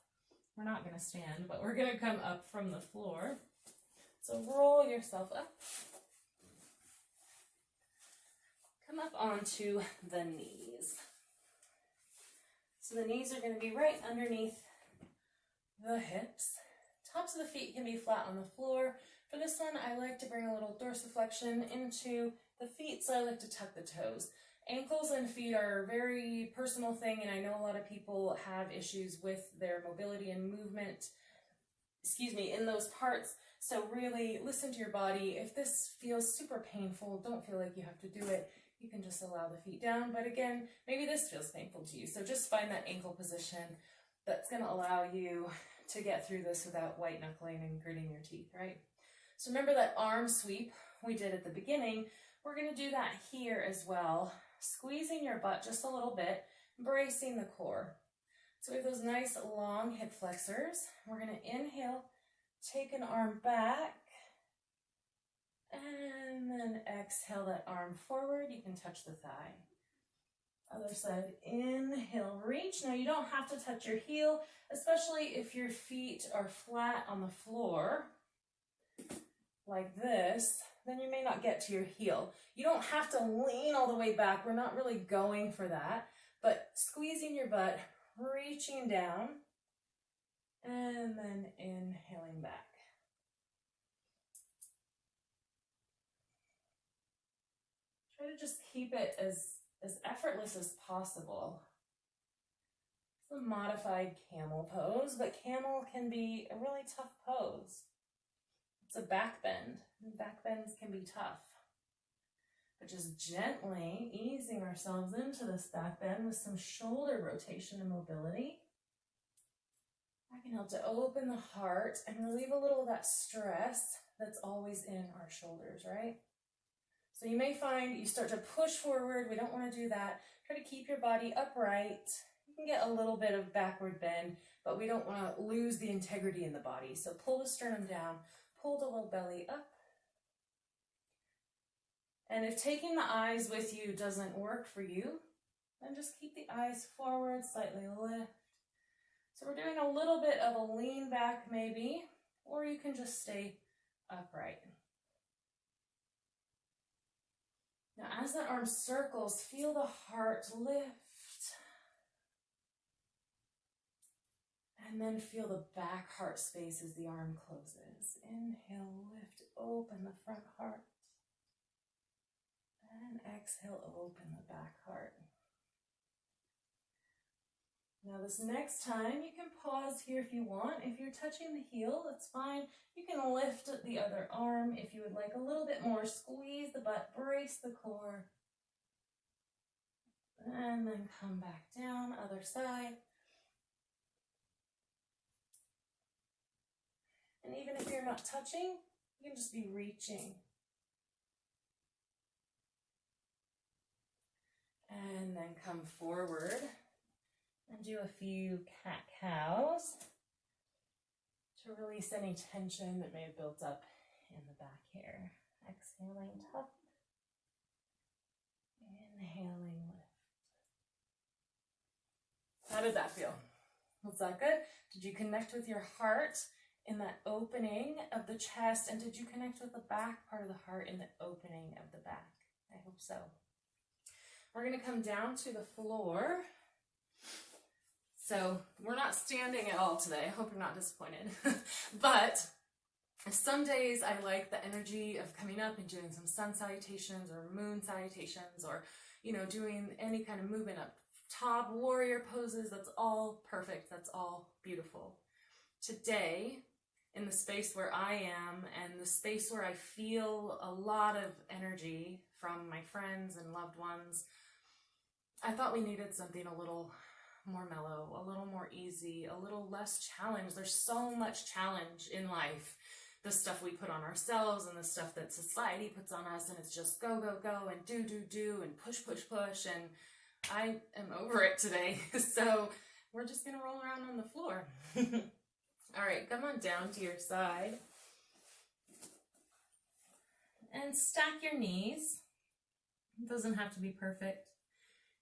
We're not going to stand, but we're going to come up from the floor. So roll yourself up. Come up onto the knees. So the knees are going to be right underneath the hips. Tops of the feet can be flat on the floor. For this one, I like to bring a little dorsiflexion into the feet, so I like to tuck the toes. Ankles and feet are a very personal thing, and I know a lot of people have issues with their mobility and movement, in those parts. So really listen to your body. If this feels super painful, don't feel like you have to do it. You can just allow the feet down. But again, maybe this feels painful to you. So just find that ankle position that's going to allow you to get through this without white knuckling and gritting your teeth, right? So remember that arm sweep we did at the beginning. We're going to do that here as well. Squeezing your butt just a little bit, bracing the core. So we have those nice long hip flexors. We're going to inhale, take an arm back, and then exhale that arm forward. You can touch the thigh. Other side, inhale, reach. Now you don't have to touch your heel, especially if your feet are flat on the floor, like this, then you may not get to your heel. You don't have to lean all the way back. We're not really going for that, but squeezing your butt, reaching down, and then inhaling back. Try to just keep it as effortless as possible. It's a modified camel pose, but camel can be a really tough pose. It's a back bend. Back bends can be tough. But just gently easing ourselves into this back bend with some shoulder rotation and mobility. That can help to open the heart and relieve a little of that stress that's always in our shoulders, right? So you may find you start to push forward. We don't want to do that. Try to keep your body upright. You can get a little bit of backward bend, but we don't want to lose the integrity in the body. So pull the sternum down, pull the little belly up. And if taking the eyes with you doesn't work for you, then just keep the eyes forward, slightly lift. So we're doing a little bit of a lean back maybe, or you can just stay upright. Now as that arm circles, feel the heart lift. And then feel the back heart space as the arm closes. Inhale, lift, open the front heart. And exhale, open the back heart. Now this next time, you can pause here if you want. If you're touching the heel, that's fine. You can lift the other arm if you would like a little bit more. Squeeze the butt, brace the core. And then come back down, other side. And even if you're not touching, you can just be reaching. And then come forward and do a few cat-cows to release any tension that may have built up in the back here. Exhaling, tuck. Inhaling, lift. How did that feel? Was that good? Did you connect with your heart in that opening of the chest? And did you connect with the back part of the heart in the opening of the back? I hope so. We're going to come down to the floor. So we're not standing at all today. I hope you're not disappointed. But some days I like the energy of coming up and doing some sun salutations or moon salutations, or, you know, doing any kind of movement up top, warrior poses. That's all perfect. That's all beautiful. Today, in the space where I am and the space where I feel a lot of energy from my friends and loved ones, I thought we needed something a little more mellow, a little more easy, a little less challenge. There's so much challenge in life. The stuff we put on ourselves and the stuff that society puts on us, and it's just go, go, go, and do, and push, push, push, and I am over it today. So we're just gonna roll around on the floor. All right, come on down to your side. And stack your knees. It doesn't have to be perfect.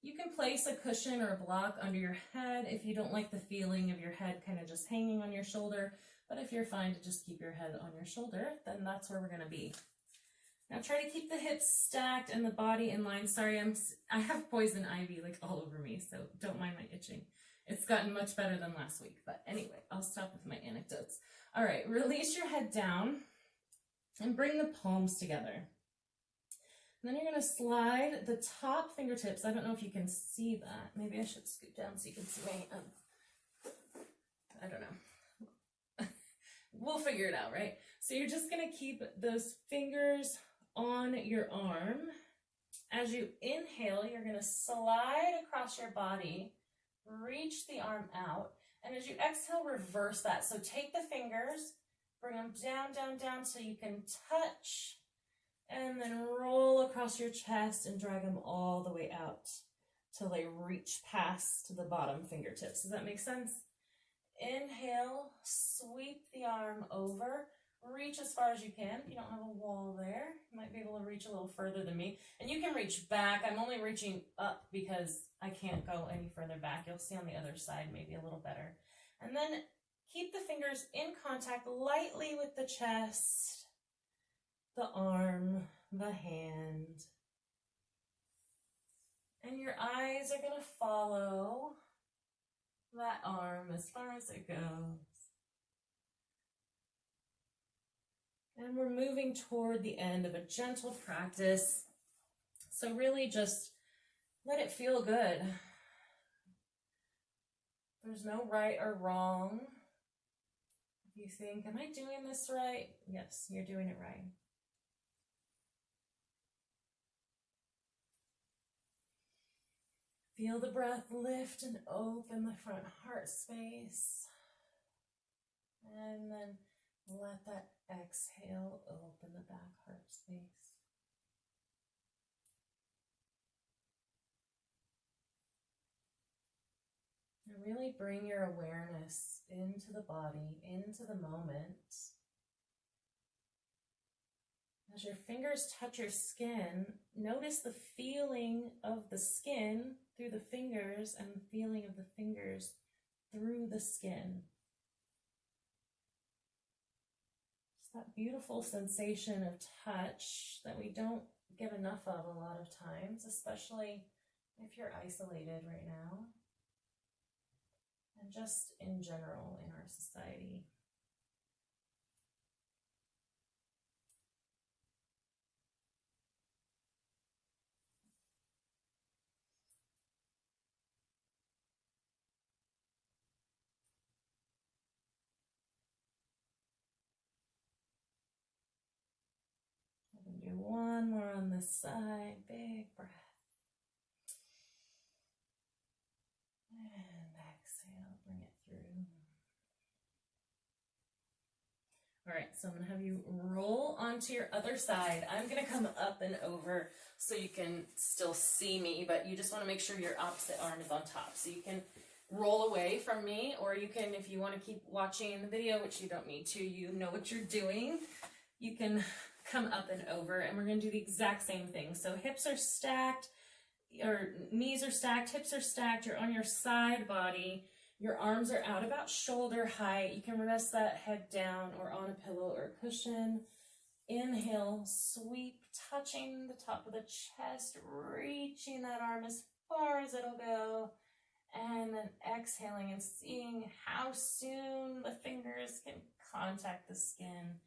You can place a cushion or a block under your head if you don't like the feeling of your head kind of just hanging on your shoulder. But if you're fine to just keep your head on your shoulder, then that's where we're going to be. Now try to keep the hips stacked and the body in line. Sorry, I have poison ivy like all over me, so don't mind my itching. It's gotten much better than last week. But anyway, I'll stop with my anecdotes. All right, release your head down and bring the palms together. And then you're going to slide the top fingertips. I don't know if you can see that. Maybe I should scoot down so you can see my, I don't know. We'll figure it out, right? So you're just going to keep those fingers on your arm. As you inhale, you're going to slide across your body, reach the arm out, and as you exhale, reverse that. So take the fingers, bring them down, down, down so you can touch, and then roll across your chest and drag them all the way out till they reach past the bottom fingertips. Does that make sense? Inhale, sweep the arm over, reach as far as you can. If you don't have a wall there, you might be able to reach a little further than me. And you can reach back. I'm only reaching up because I can't go any further back. You'll see on the other side maybe a little better. And then keep the fingers in contact lightly with the chest, the arm, the hand. And your eyes are going to follow that arm as far as it goes. And we're moving toward the end of a gentle practice. So really just let it feel good. There's no right or wrong. If you think, am I doing this right? Yes, you're doing it right. Feel the breath lift and open the front heart space. And then let that exhale open the back heart space. And really bring your awareness into the body, into the moment. As your fingers touch your skin, notice the feeling of the skin through the fingers and the feeling of the fingers through the skin. It's that beautiful sensation of touch that we don't get enough of a lot of times, especially if you're isolated right now, and just in general in our society. Do one more on this side. Big breath. And exhale, bring it through. All right, so I'm gonna have you roll onto your other side. I'm gonna come up and over so you can still see me, but you just wanna make sure your opposite arm is on top. So you can roll away from me, or you can, if you wanna keep watching the video, which you don't need to, you know what you're doing, you can come up and over, and we're gonna do the exact same thing. So hips are stacked, or knees are stacked, hips are stacked, you're on your side body, your arms are out about shoulder height. You can rest that head down or on a pillow or a cushion. Inhale, sweep, touching the top of the chest, reaching that arm as far as it'll go. And then exhaling and seeing how soon the fingers can contact the skin.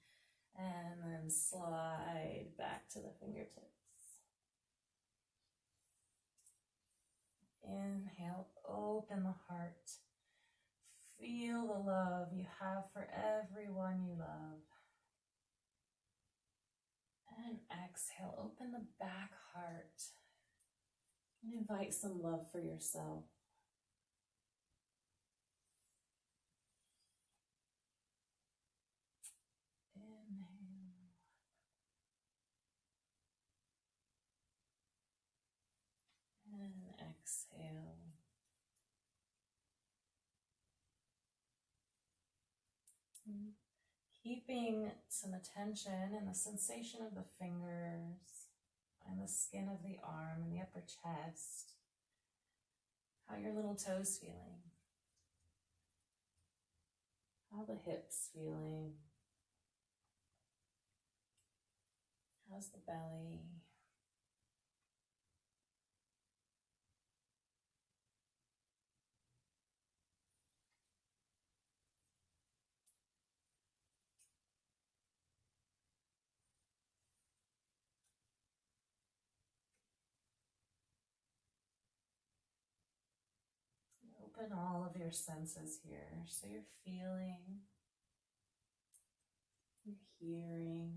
And then slide back to the fingertips. Inhale, open the heart. Feel the love you have for everyone you love. And exhale, open the back heart. And invite some love for yourself. Inhale. And exhale. Keeping some attention in the sensation of the fingers and the skin of the arm and the upper chest. How your little toes feeling? How the hips feeling? How's the belly? Open all of your senses here. So you're feeling, you're hearing,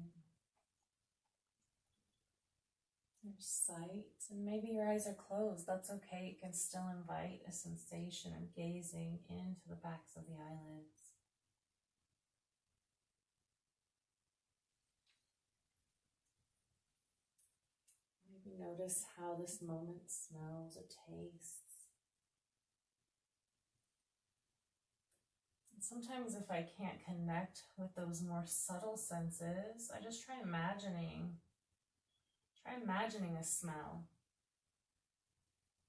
your sight, and maybe your eyes are closed. That's okay. You can still invite a sensation of gazing into the backs of the eyelids. Maybe notice how this moment smells or tastes. Sometimes if I can't connect with those more subtle senses, I just try imagining a smell.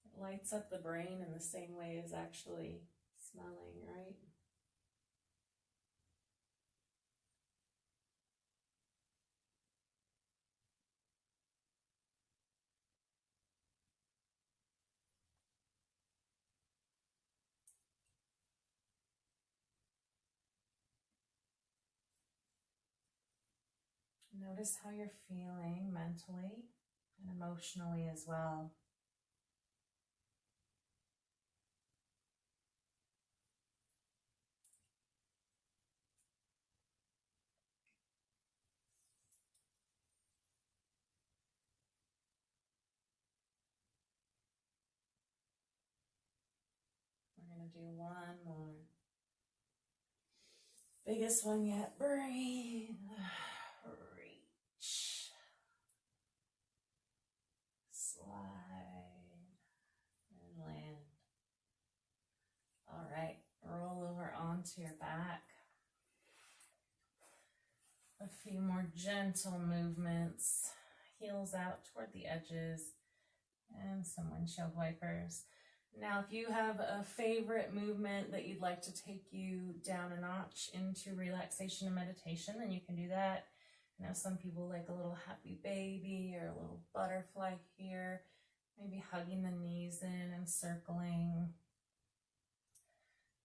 It lights up the brain in the same way as actually smelling, right? Notice how you're feeling mentally and emotionally as well. We're going to do one more. Biggest one yet. Breathe. Reach. Slide. And land. All right. Roll over onto your back. A few more gentle movements. Heels out toward the edges. And some windshield wipers. Now, if you have a favorite movement that you'd like to take you down a notch into relaxation and meditation, then you can do that. I know some people like a little happy baby or a little butterfly here, maybe hugging the knees in and circling.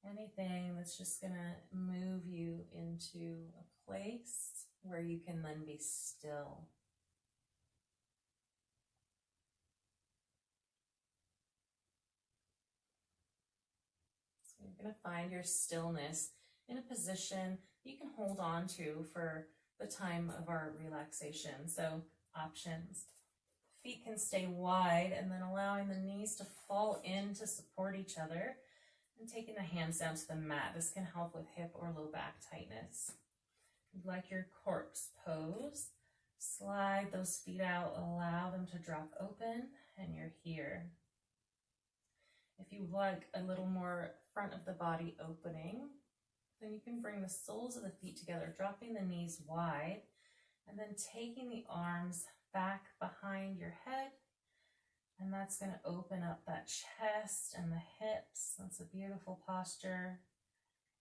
Anything that's just gonna move you into a place where you can then be still. You're going to find your stillness in a position you can hold on to for the time of our relaxation. So options. Feet can stay wide, and then allowing the knees to fall in to support each other, and taking the hands down to the mat. This can help with hip or low back tightness. If you like your corpse pose, slide those feet out, allow them to drop open, and you're here. If you like a little more front of the body opening, then you can bring the soles of the feet together, dropping the knees wide, and then taking the arms back behind your head. And that's going to open up that chest and the hips. That's a beautiful posture.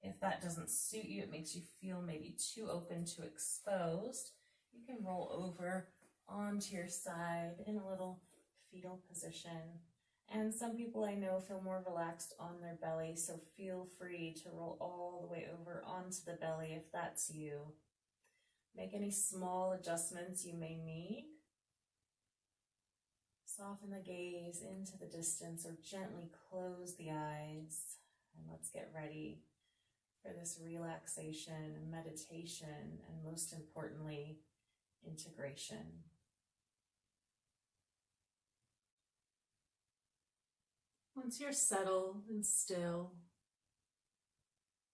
If that doesn't suit you, it makes you feel maybe too open, too exposed, you can roll over onto your side in a little fetal position. And some people I know feel more relaxed on their belly, so feel free to roll all the way over onto the belly if that's you. Make any small adjustments you may need. Soften the gaze into the distance or gently close the eyes. And let's get ready for this relaxation, meditation, and most importantly, integration. Once you're settled and still,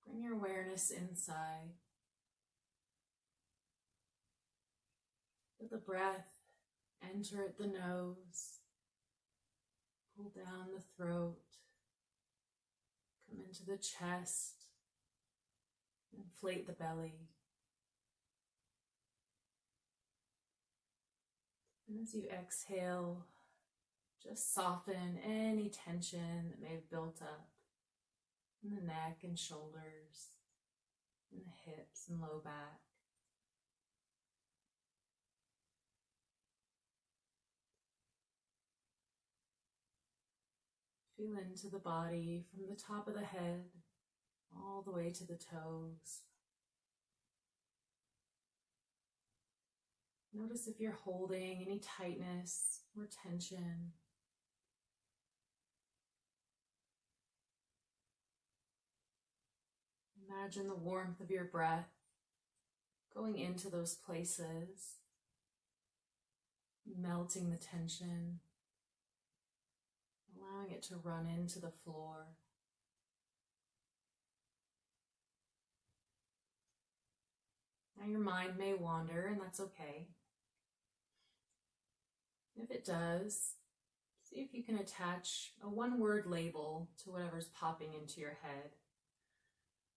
bring your awareness inside. Let the breath enter at the nose, pull down the throat, come into the chest, inflate the belly. And as you exhale, just soften any tension that may have built up in the neck and shoulders, in the hips and low back. Feel into the body from the top of the head all the way to the toes. Notice if you're holding any tightness or tension. Imagine the warmth of your breath going into those places, melting the tension, allowing it to run into the floor. Now your mind may wander, and that's okay. If it does, see if you can attach a one-word label to whatever's popping into your head.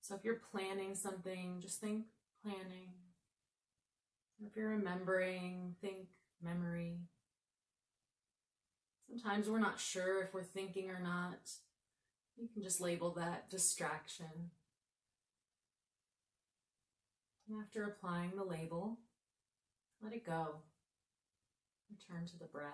So if you're planning something, just think planning. If you're remembering, think memory. Sometimes we're not sure if we're thinking or not. You can just label that distraction. And after applying the label, let it go. Return to the breath.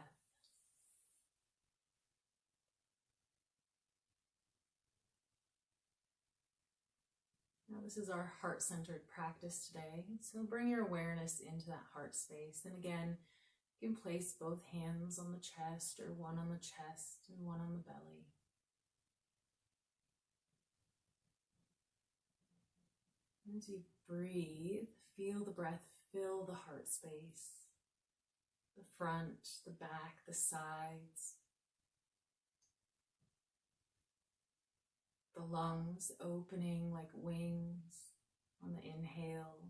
Now this is our heart-centered practice today, so bring your awareness into that heart space. And again, you can place both hands on the chest or one on the chest and one on the belly. As you breathe, feel the breath fill the heart space, the front, the back, the sides, the lungs opening like wings on the inhale,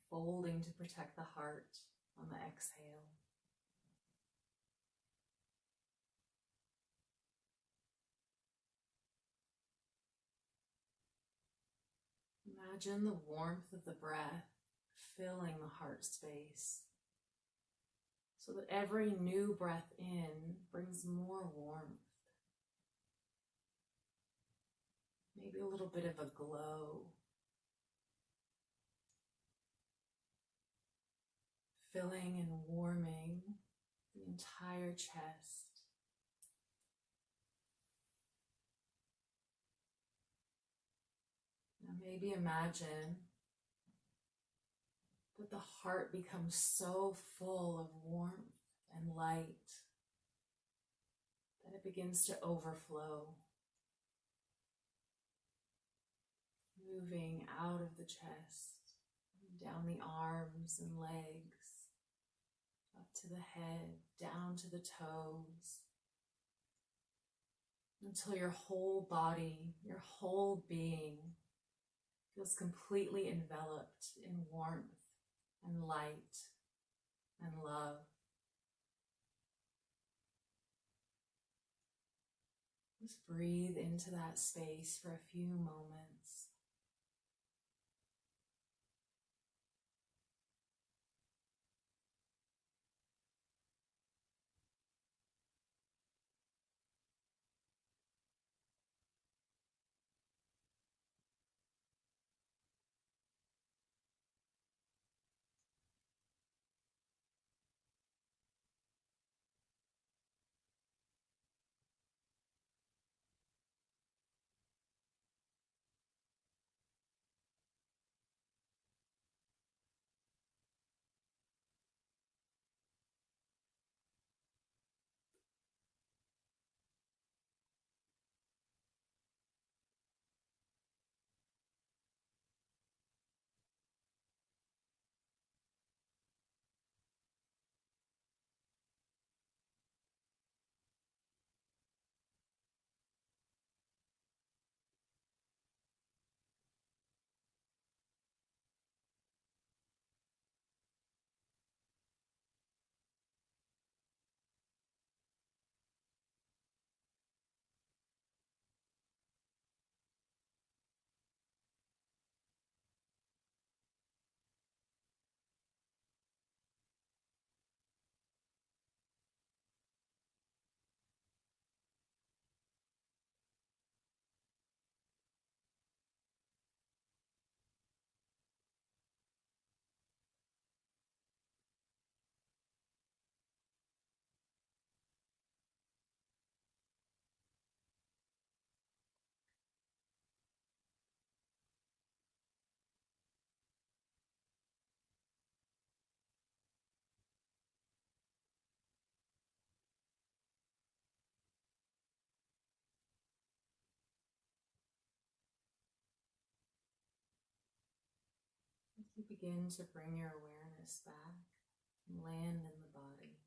folding to protect the heart on the exhale. Imagine the warmth of the breath filling the heart space so that every new breath in brings more warmth. Maybe a little bit of a glow. Filling and warming the entire chest. Now maybe imagine that the heart becomes so full of warmth and light that it begins to overflow, moving out of the chest, down the arms and legs, to the head, down to the toes, until your whole body, your whole being feels completely enveloped in warmth and light and love. Just breathe into that space for a few moments. As you begin to bring your awareness back and land in the body,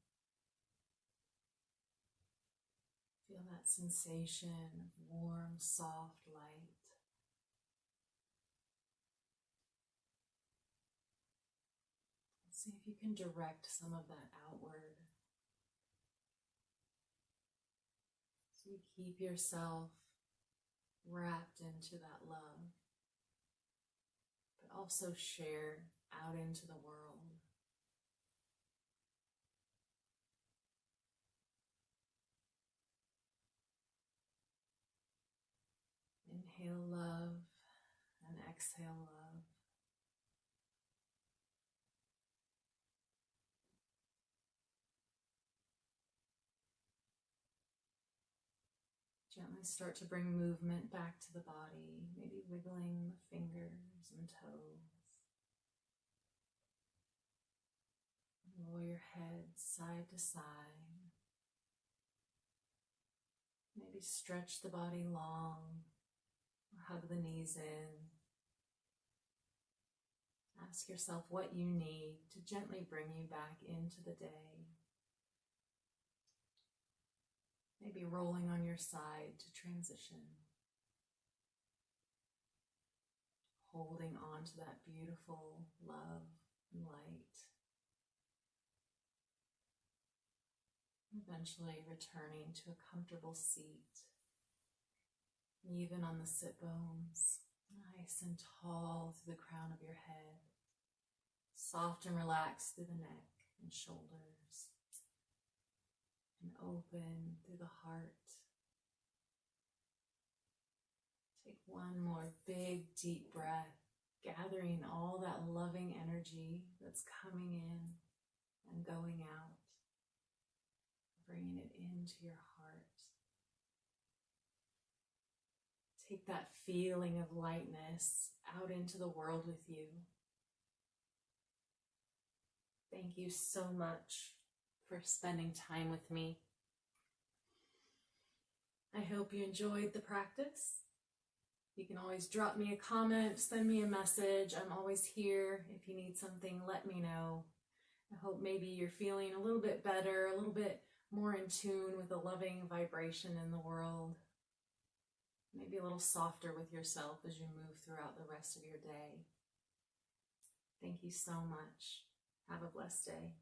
feel that sensation of warm, soft light. See if you can direct some of that outward. So you keep yourself wrapped into that love, but also share out into the world. Inhale love and exhale love. Gently start to bring movement back to the body, maybe wiggling the fingers and toes. Roll your head side to side. Maybe stretch the body long, or hug the knees in. Ask yourself what you need to gently bring you back into the day. Maybe rolling on your side to transition. Holding on to that beautiful love and light. Eventually returning to a comfortable seat. Even on the sit bones, nice and tall through the crown of your head. Soft and relaxed through the neck and shoulders. And open through the heart. Take one more big, deep breath, gathering all that loving energy that's coming in and going out, bringing it into your heart. Take that feeling of lightness out into the world with you. Thank you so much for spending time with me. I hope you enjoyed the practice. You can always drop me a comment, send me a message. I'm always here. If you need something, let me know. I hope maybe you're feeling a little bit better, a little bit more in tune with the loving vibration in the world. Maybe a little softer with yourself as you move throughout the rest of your day. Thank you so much. Have a blessed day.